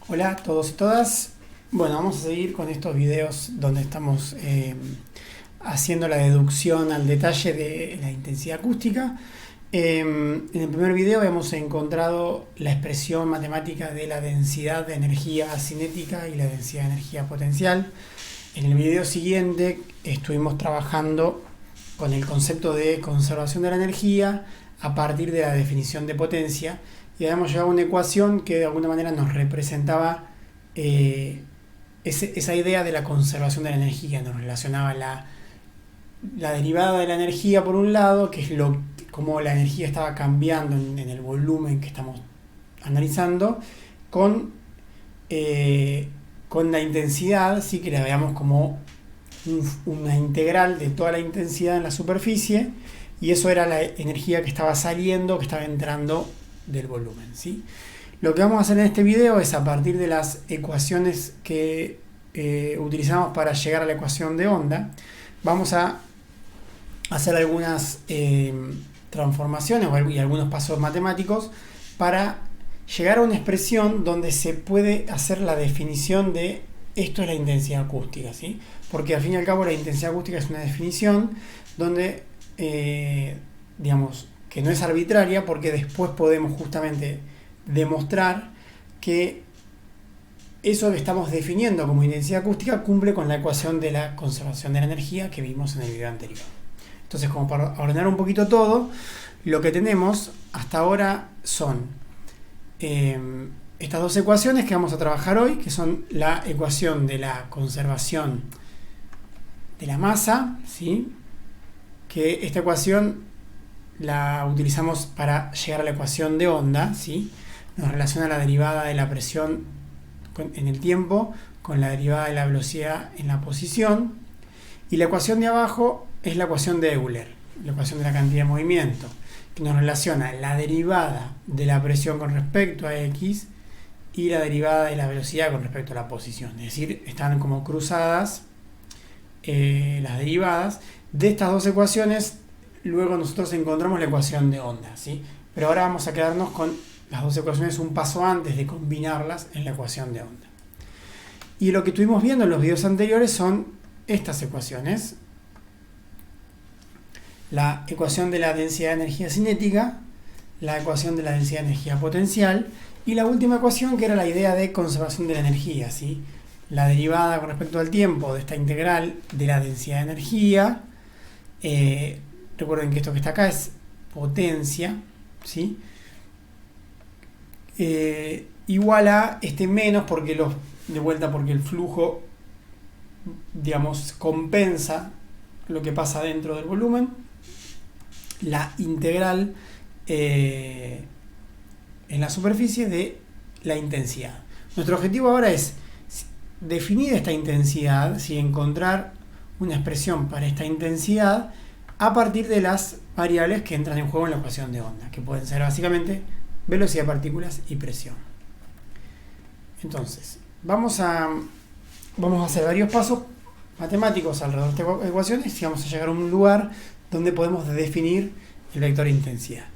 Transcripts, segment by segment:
Hola a todos y todas. Bueno, vamos a seguir con estos videos donde estamos haciendo la deducción al detalle de la intensidad acústica. En el primer video hemos encontrado la expresión matemática de la densidad de energía cinética y la densidad de energía potencial. En el video siguiente estuvimos trabajando con el concepto de conservación de la energía a partir de la definición de potencia, y habíamos llegado a una ecuación que de alguna manera nos representaba esa idea de la conservación de la energía. Nos relacionaba la derivada de la energía por un lado, que es cómo la energía estaba cambiando en el volumen que estamos analizando, con la intensidad, sí, que la veamos como una integral de toda la intensidad en la superficie, y eso era la energía que estaba saliendo, que estaba entrando del volumen, ¿sí? Lo que vamos a hacer en este video es, a partir de las ecuaciones que utilizamos para llegar a la ecuación de onda, vamos a hacer algunas transformaciones y algunos pasos matemáticos para llegar a una expresión donde se puede hacer la definición de esto es la intensidad acústica, ¿sí? Porque al fin y al cabo la intensidad acústica es una definición donde, digamos, que no es arbitraria, porque después podemos justamente demostrar que eso que estamos definiendo como intensidad acústica cumple con la ecuación de la conservación de la energía que vimos en el video anterior. Entonces, como para ordenar un poquito todo, lo que tenemos hasta ahora son estas dos ecuaciones que vamos a trabajar hoy, que son la ecuación de la conservación de la masa, ¿sí? Que esta ecuación la utilizamos para llegar a la ecuación de onda, ¿sí? Nos relaciona la derivada de la presión en el tiempo con la derivada de la velocidad en la posición. Y la ecuación de abajo es la ecuación de Euler, la ecuación de la cantidad de movimiento, que nos relaciona la derivada de la presión con respecto a x y la derivada de la velocidad con respecto a la posición. Es decir, están como cruzadas las derivadas de estas dos ecuaciones. Luego nosotros encontramos la ecuación de onda, ¿sí? Pero ahora vamos a quedarnos con las dos ecuaciones un paso antes de combinarlas en la ecuación de onda. Y lo que estuvimos viendo en los videos anteriores son estas ecuaciones. La ecuación de la densidad de energía cinética, la ecuación de la densidad de energía potencial, y la última ecuación, que era la idea de conservación de la energía, ¿sí? La derivada con respecto al tiempo de esta integral de la densidad de energía. Recuerden que esto que está acá es potencia, ¿sí? Igual a este menos, porque porque el flujo, digamos, compensa lo que pasa dentro del volumen. La integral en la superficie de la intensidad. Nuestro objetivo ahora es definir esta intensidad, ¿sí? Encontrar una expresión para esta intensidad a partir de las variables que entran en juego en la ecuación de onda, que pueden ser básicamente velocidad de partículas y presión. Entonces, vamos a hacer varios pasos matemáticos alrededor de estas ecuaciones y vamos a llegar a un lugar donde podemos definir el vector de intensidad.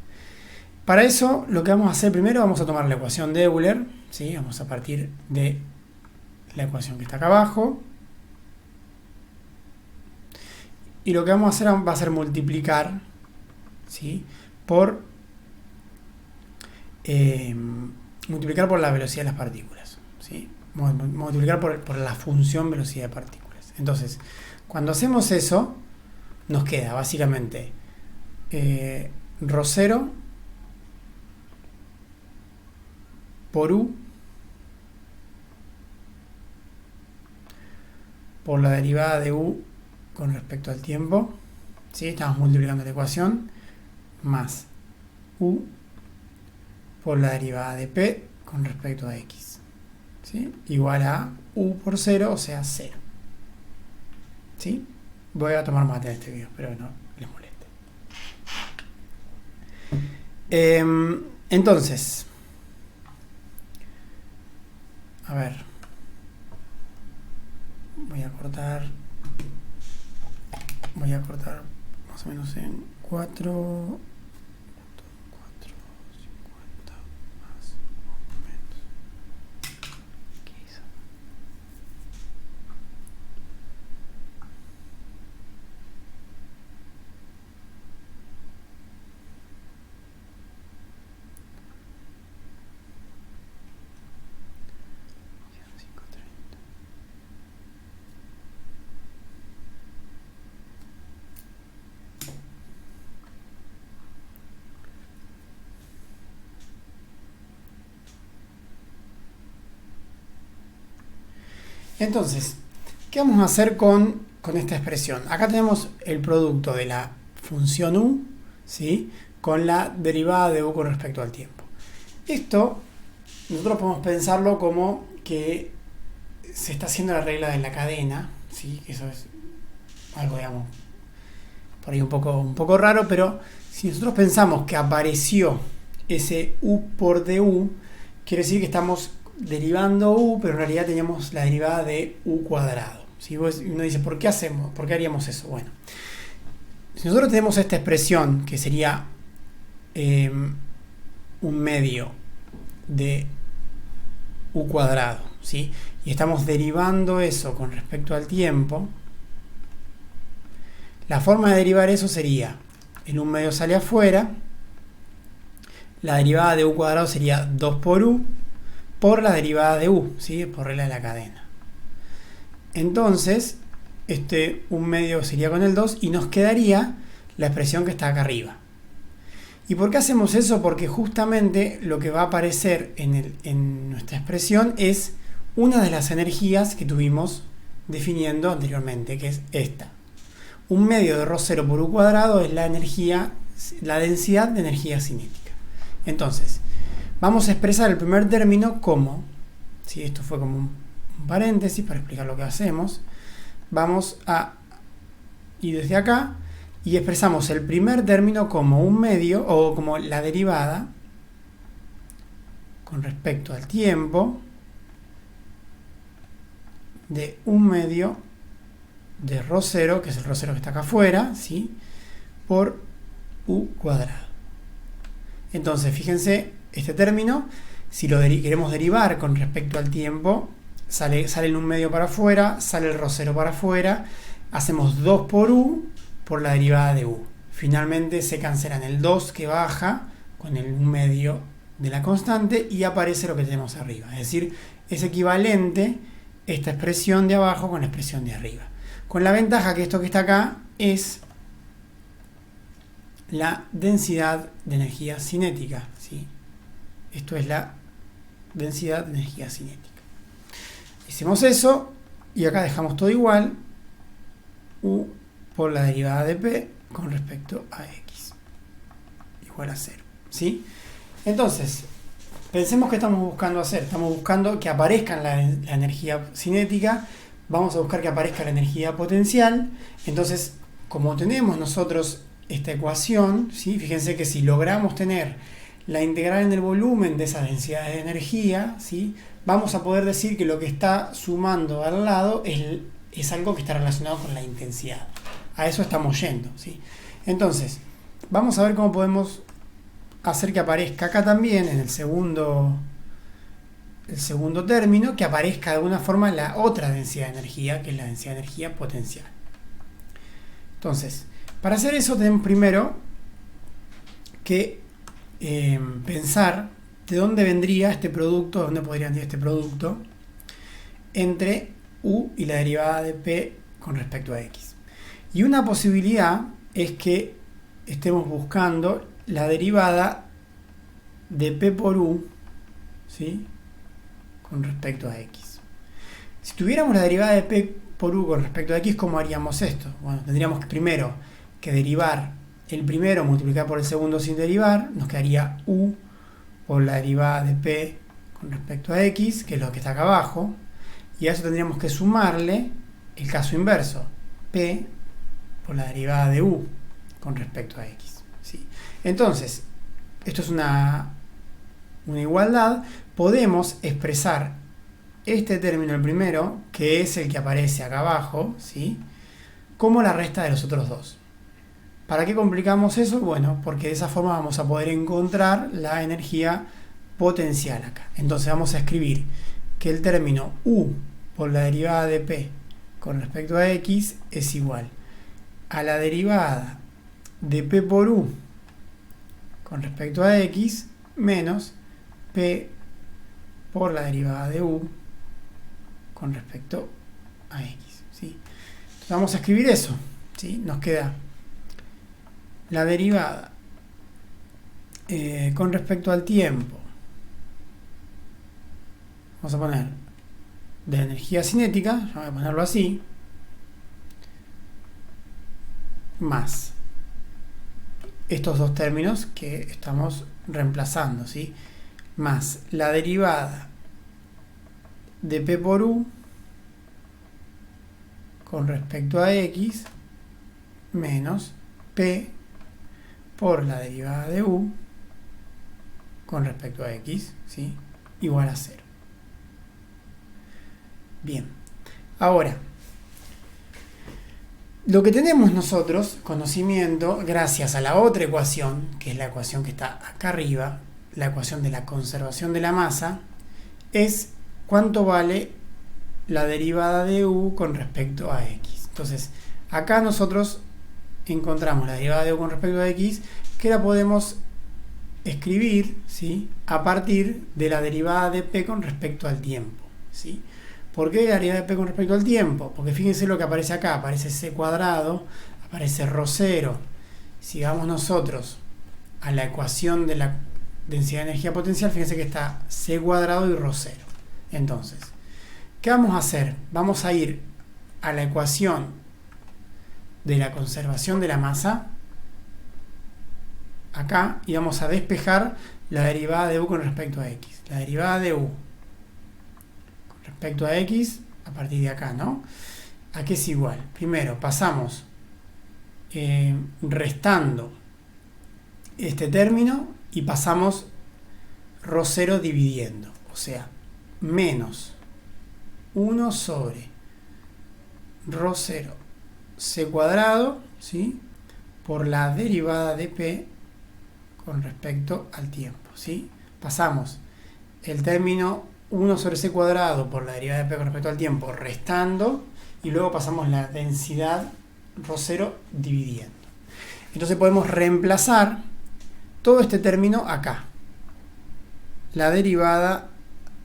Para eso, lo que vamos a hacer primero, vamos a tomar la ecuación de Euler, ¿sí? Vamos a partir de la ecuación que está acá abajo. Y lo que vamos a hacer va a ser multiplicar, ¿sí? Multiplicar por la velocidad de las partículas, ¿sí? Multiplicar por la función velocidad de partículas. Entonces, cuando hacemos eso, nos queda básicamente ρ0 por u por la derivada de u con respecto al tiempo, ¿sí? Estamos multiplicando la ecuación, más u por la derivada de p con respecto a x, ¿sí? Igual a u por 0, o sea 0, ¿sí? Voy a tomar mate en este video, espero que no les moleste. Entonces, a ver, voy a cortar más o menos en 4, 50 más o menos. Entonces, ¿qué vamos a hacer con esta expresión? Acá tenemos el producto de la función u, ¿sí?, con la derivada de u con respecto al tiempo. Esto nosotros podemos pensarlo como que se está haciendo la regla de la cadena, ¿sí? Eso es algo, digamos, por ahí un poco raro, pero si nosotros pensamos que apareció ese u por du, quiere decir que estamos derivando u, pero en realidad teníamos la derivada de u cuadrado, ¿sí? Uno dice, ¿por qué haríamos eso? Bueno, si nosotros tenemos esta expresión que sería un medio de u cuadrado, ¿sí?, y estamos derivando eso con respecto al tiempo, la forma de derivar eso sería, el 1 medio sale afuera, la derivada de u cuadrado sería 2 por u, por la derivada de u, ¿sí?, por regla de la cadena. Entonces, este 1 medio sería con el 2 y nos quedaría la expresión que está acá arriba. ¿Y por qué hacemos eso? Porque justamente lo que va a aparecer en nuestra expresión es una de las energías que tuvimos definiendo anteriormente, que es esta. 1 medio de ρ0 por u cuadrado es la densidad de energía cinética. Entonces, vamos a expresar el primer término como, ¿sí?, esto fue como un paréntesis para explicar lo que hacemos. Vamos a ir desde acá y expresamos el primer término como 1 medio, o como la derivada con respecto al tiempo de 1 medio de ρ0, que es el ρ0 que está acá afuera, ¿sí?, por u cuadrado. Entonces, fíjense, este término, si lo queremos derivar con respecto al tiempo, sale el 1 medio para afuera, sale el ρ0 para afuera, hacemos 2 por u por la derivada de u. Finalmente se cancelan el 2 que baja con el 1 medio de la constante y aparece lo que tenemos arriba. Es decir, es equivalente esta expresión de abajo con la expresión de arriba. Con la ventaja que esto que está acá es la densidad de energía cinética, ¿sí? Esto es la densidad de energía cinética. Hicimos eso y acá dejamos todo igual, u por la derivada de p con respecto a x igual a 0, ¿sí? Entonces, pensemos que estamos buscando hacer. Estamos buscando que aparezca la energía cinética, vamos a buscar que aparezca la energía potencial. Entonces, como tenemos nosotros esta ecuación, ¿sí?, fíjense que si logramos tener la integral en el volumen de esa densidad de energía, ¿sí?, vamos a poder decir que lo que está sumando al lado es algo que está relacionado con la intensidad. A eso estamos yendo, ¿sí? Entonces, vamos a ver cómo podemos hacer que aparezca acá también, en el segundo término, que aparezca de alguna forma la otra densidad de energía, que es la densidad de energía potencial. Entonces, para hacer eso tenemos primero que pensar de dónde vendría este producto, de dónde podría venir este producto entre u y la derivada de p con respecto a x. Y una posibilidad es que estemos buscando la derivada de p por u, ¿sí?, con respecto a x. Si tuviéramos la derivada de p por u con respecto a x, ¿cómo haríamos esto? Bueno, tendríamos primero que derivar el primero, multiplicar por el segundo sin derivar, nos quedaría u por la derivada de p con respecto a x, que es lo que está acá abajo, y a eso tendríamos que sumarle el caso inverso, p por la derivada de u con respecto a x, ¿sí? Entonces, esto es una igualdad. Podemos expresar este término, el primero, que es el que aparece acá abajo, ¿sí?, como la resta de los otros dos. ¿Para qué complicamos eso? Bueno, porque de esa forma vamos a poder encontrar la energía potencial acá. Entonces vamos a escribir que el término u por la derivada de p con respecto a x es igual a la derivada de p por u con respecto a x menos p por la derivada de u con respecto a x, ¿sí? Entonces vamos a escribir eso, ¿sí? Nos queda la derivada con respecto al tiempo. Vamos a poner de la energía cinética, voy a ponerlo así, más estos dos términos que estamos reemplazando, ¿sí? Más la derivada de P por U con respecto a X menos P por la derivada de U con respecto a X, ¿sí? Igual a 0. Bien, ahora, lo que tenemos nosotros, conocimiento, gracias a la otra ecuación, que es la ecuación que está acá arriba, la ecuación de la conservación de la masa, es cuánto vale la derivada de U con respecto a X. Entonces, acá nosotros encontramos la derivada de U con respecto a X, que la podemos escribir, ¿sí?, a partir de la derivada de P con respecto al tiempo, ¿sí? ¿Por qué la derivada de P con respecto al tiempo? Porque fíjense lo que aparece acá, aparece C cuadrado, aparece ρ0. Si vamos nosotros a la ecuación de la densidad de energía potencial, fíjense que está C cuadrado y ρ0. Entonces, ¿qué vamos a hacer? Vamos a ir a la ecuación de la conservación de la masa, acá, y vamos a despejar la derivada de U con respecto a X. La derivada de U con respecto a X, a partir de acá, ¿no? ¿A qué es igual? Primero, pasamos restando este término y pasamos ρ0 dividiendo. O sea, menos 1 sobre ρ0 C cuadrado, ¿sí?, por la derivada de P con respecto al tiempo, ¿sí? Pasamos el término 1 sobre C cuadrado por la derivada de P con respecto al tiempo restando, y luego pasamos la densidad ρ0 dividiendo. Entonces podemos reemplazar todo este término acá, la derivada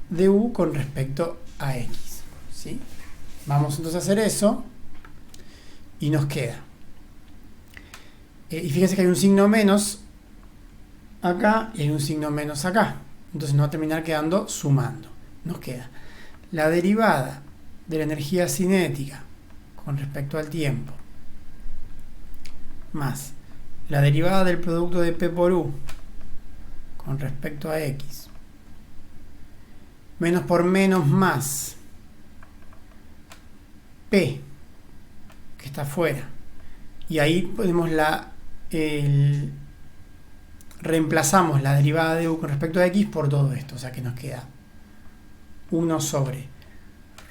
de U con respecto a X, ¿sí? Vamos entonces a hacer eso y nos queda. Y fíjense que hay un signo menos acá y hay un signo menos acá. Entonces nos va a terminar quedando sumando. Nos queda la derivada de la energía cinética con respecto al tiempo más la derivada del producto de P por U con respecto a X menos por menos más P, que está afuera, y ahí podemos reemplazamos la derivada de U con respecto a X por todo esto, o sea que nos queda 1 sobre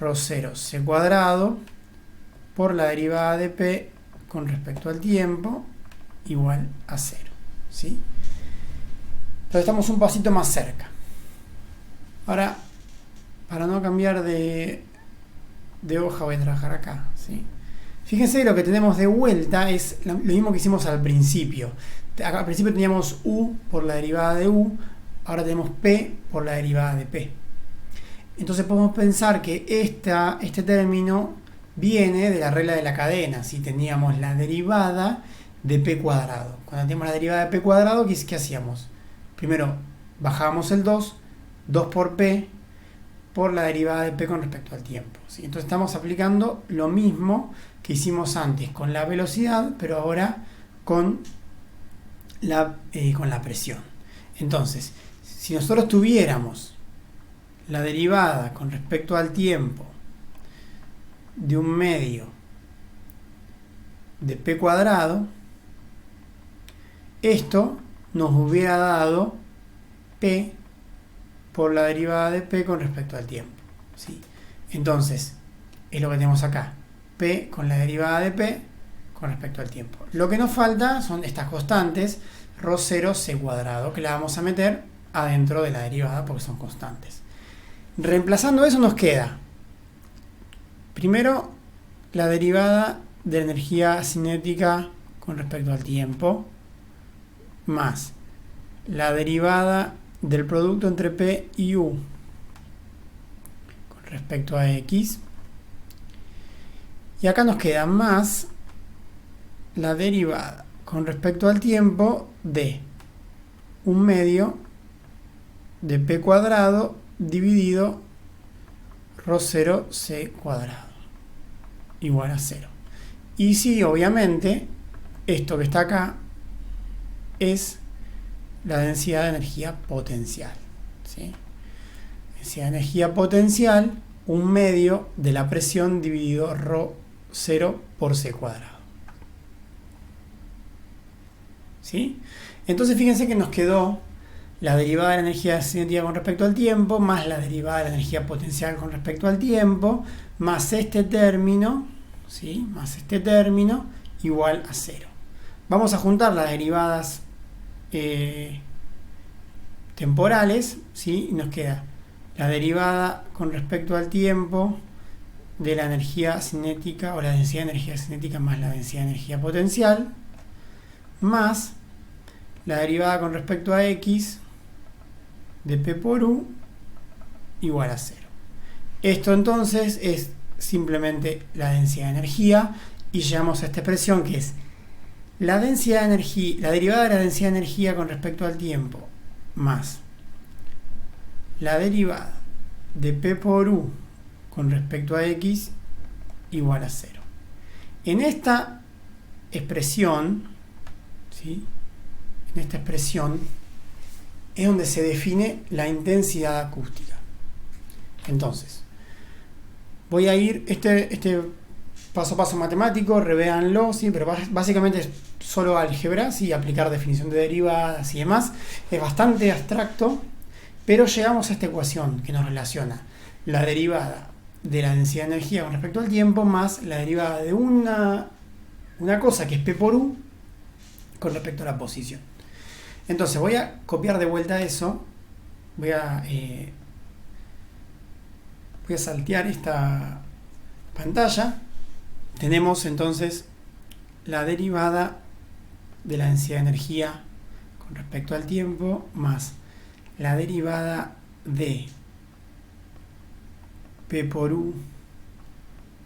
ρ0 C cuadrado por la derivada de P con respecto al tiempo igual a 0, ¿sí? Entonces estamos un pasito más cerca. Ahora, para no cambiar de hoja, voy a trabajar acá, ¿sí? Fíjense, lo que tenemos de vuelta es lo mismo que hicimos al principio. Acá, al principio teníamos U por la derivada de U, ahora tenemos P por la derivada de P. Entonces podemos pensar que este término viene de la regla de la cadena. Si teníamos la derivada de P cuadrado. Cuando teníamos la derivada de P cuadrado, ¿qué hacíamos? Primero bajábamos el 2 por P por la derivada de P con respecto al tiempo, ¿sí? Entonces estamos aplicando lo mismo que hicimos antes con la velocidad, pero ahora con la presión. Entonces, si nosotros tuviéramos la derivada con respecto al tiempo de un medio de P cuadrado, esto nos hubiera dado P por la derivada de P con respecto al tiempo, ¿sí? Entonces, es lo que tenemos acá, P con la derivada de P con respecto al tiempo. Lo que nos falta son estas constantes, ρ0 C cuadrado, que la vamos a meter adentro de la derivada porque son constantes. Reemplazando eso nos queda, primero, la derivada de la energía cinética con respecto al tiempo, más la derivada del producto entre P y U con respecto a X, y acá nos queda más la derivada con respecto al tiempo de un medio de P cuadrado dividido Rho 0 C cuadrado igual a 0. Y sí, obviamente, esto que está acá es la densidad de energía potencial, ¿sí? Densidad de energía potencial, 1/2 de la presión dividido Rho 0 por C cuadrado. ¿Sí? Entonces fíjense que nos quedó la derivada de la energía cinética con respecto al tiempo, más la derivada de la energía potencial con respecto al tiempo, más este término, ¿sí? Más este término, igual a 0. Vamos a juntar las derivadas temporales, ¿sí? Y nos queda la derivada con respecto al tiempo de la energía cinética, o la densidad de energía cinética más la densidad de energía potencial, más la derivada con respecto a x de P por U igual a 0. Esto entonces es simplemente la densidad de energía, y llegamos a esta expresión que es la densidad de energía, la derivada de la densidad de energía con respecto al tiempo, más la derivada de P por U con respecto a x igual a 0. En esta expresión, ¿sí? En esta expresión es donde se define la intensidad acústica. Entonces, voy a ir, este paso a paso matemático, revéanlo, ¿sí? Pero básicamente es solo álgebra, ¿sí? Aplicar definición de derivadas y demás. Es bastante abstracto, pero llegamos a esta ecuación que nos relaciona la derivada de la densidad de energía con respecto al tiempo más la derivada de una cosa que es P por U con respecto a la posición. Entonces voy a copiar de vuelta eso, voy a saltear esta pantalla. Tenemos entonces la derivada de la densidad de energía con respecto al tiempo más la derivada de P por U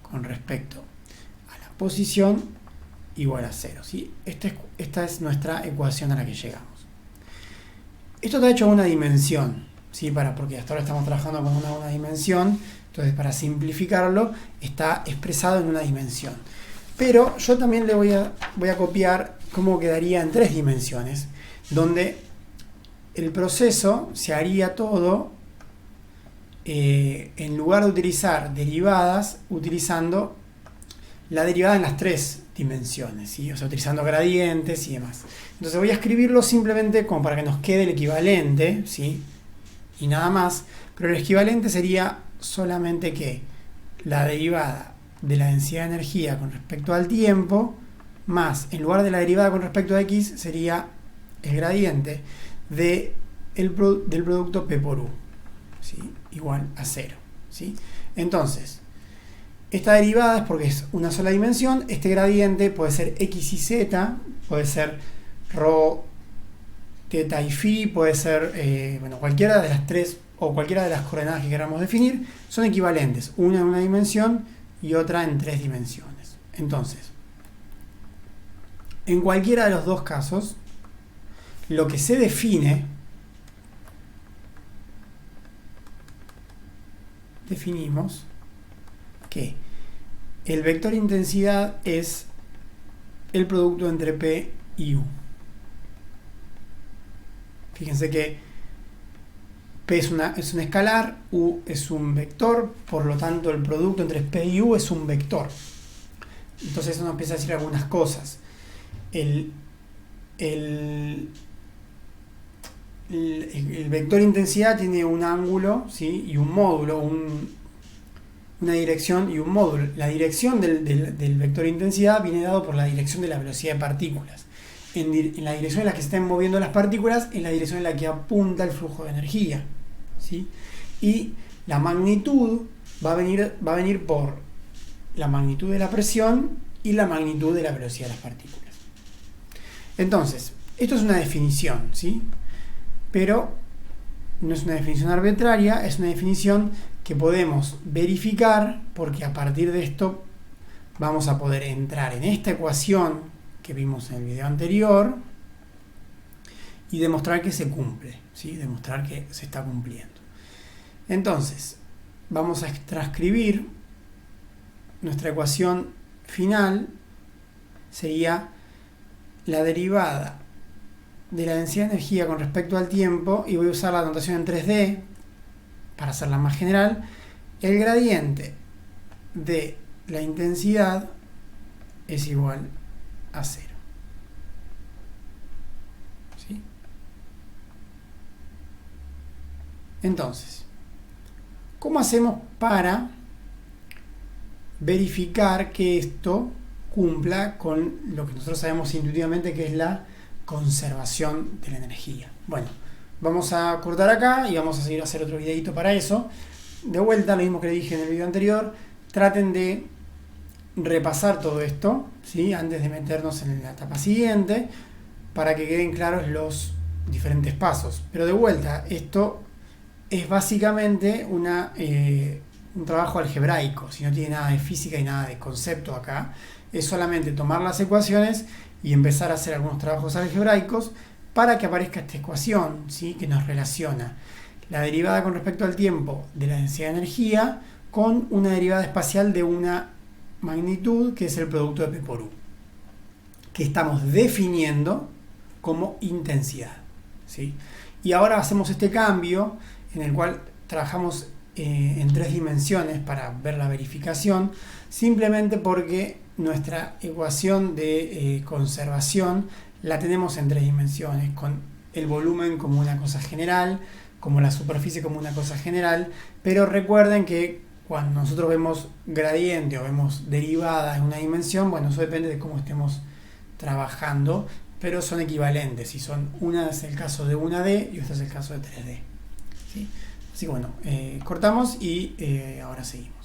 con respecto a la posición igual a 0, ¿sí? Esta es nuestra ecuación a la que llegamos. Esto está hecho en una dimensión, ¿sí? Porque hasta ahora estamos trabajando con una dimensión, entonces para simplificarlo está expresado en una dimensión. Pero yo también le voy a copiar cómo quedaría en 3 dimensiones, donde el proceso se haría todo en lugar de utilizar derivadas, utilizando la derivada en las 3 dimensiones, ¿sí? O sea, utilizando gradientes y demás. Entonces voy a escribirlo simplemente como para que nos quede el equivalente, ¿sí? Y nada más, pero el equivalente sería solamente que la derivada de la densidad de energía con respecto al tiempo, más, en lugar de la derivada con respecto a x, sería el gradiente del producto P por U, ¿sí? Igual a 0, ¿sí? Entonces, esta derivada es porque es una sola dimensión. Este gradiente puede ser x y z, puede ser rho, teta y phi, puede ser bueno, cualquiera de las 3 o cualquiera de las coordenadas que queramos definir, son equivalentes, una en una dimensión y otra en 3 dimensiones. Entonces, en cualquiera de los dos casos, lo que se definimos que el vector intensidad es el producto entre P y U. Fíjense que P es un escalar, U es un vector, por lo tanto el producto entre P y U es un vector. Entonces eso nos empieza a decir algunas cosas. El vector intensidad tiene un ángulo, ¿sí? Y un módulo, una dirección y un módulo. La dirección del vector intensidad viene dado por la dirección de la velocidad de partículas. En la dirección en la que se estén moviendo las partículas, en la dirección en la que apunta el flujo de energía, ¿sí? Y la magnitud va a venir por la magnitud de la presión y la magnitud de la velocidad de las partículas. Entonces, esto es una definición, ¿sí? Pero no es una definición arbitraria, es una definición que podemos verificar, porque a partir de esto vamos a poder entrar en esta ecuación que vimos en el video anterior y demostrar que se cumple, ¿sí? Demostrar que se está cumpliendo. Entonces, vamos a transcribir nuestra ecuación final, sería la derivada de la densidad de energía con respecto al tiempo, y voy a usar la notación en 3D para hacerla más general. El gradiente de la intensidad es igual a 0. ¿Sí? Entonces, ¿cómo hacemos para verificar que esto cumpla con lo que nosotros sabemos intuitivamente que es la conservación de la energía? Bueno, vamos a cortar acá y vamos a seguir a hacer otro videito para eso. De vuelta, lo mismo que le dije en el video anterior, traten de repasar todo esto, ¿sí?, antes de meternos en la etapa siguiente, para que queden claros los diferentes pasos. Pero de vuelta, esto es básicamente un trabajo algebraico, si no tiene nada de física y nada de concepto acá. Es solamente tomar las ecuaciones y empezar a hacer algunos trabajos algebraicos para que aparezca esta ecuación, ¿sí?, que nos relaciona la derivada con respecto al tiempo de la densidad de energía con una derivada espacial de una magnitud que es el producto de P por U, que estamos definiendo como intensidad, ¿sí? Y ahora hacemos este cambio en el cual trabajamos en 3 dimensiones para ver la verificación, simplemente porque nuestra ecuación de conservación la tenemos en 3 dimensiones, con el volumen como una cosa general, como la superficie como una cosa general, pero recuerden que cuando nosotros vemos gradiente o vemos derivada en una dimensión, bueno, eso depende de cómo estemos trabajando, pero son equivalentes, y una es el caso de 1D y otro es el caso de 3D, ¿sí? Así que bueno, cortamos y ahora seguimos.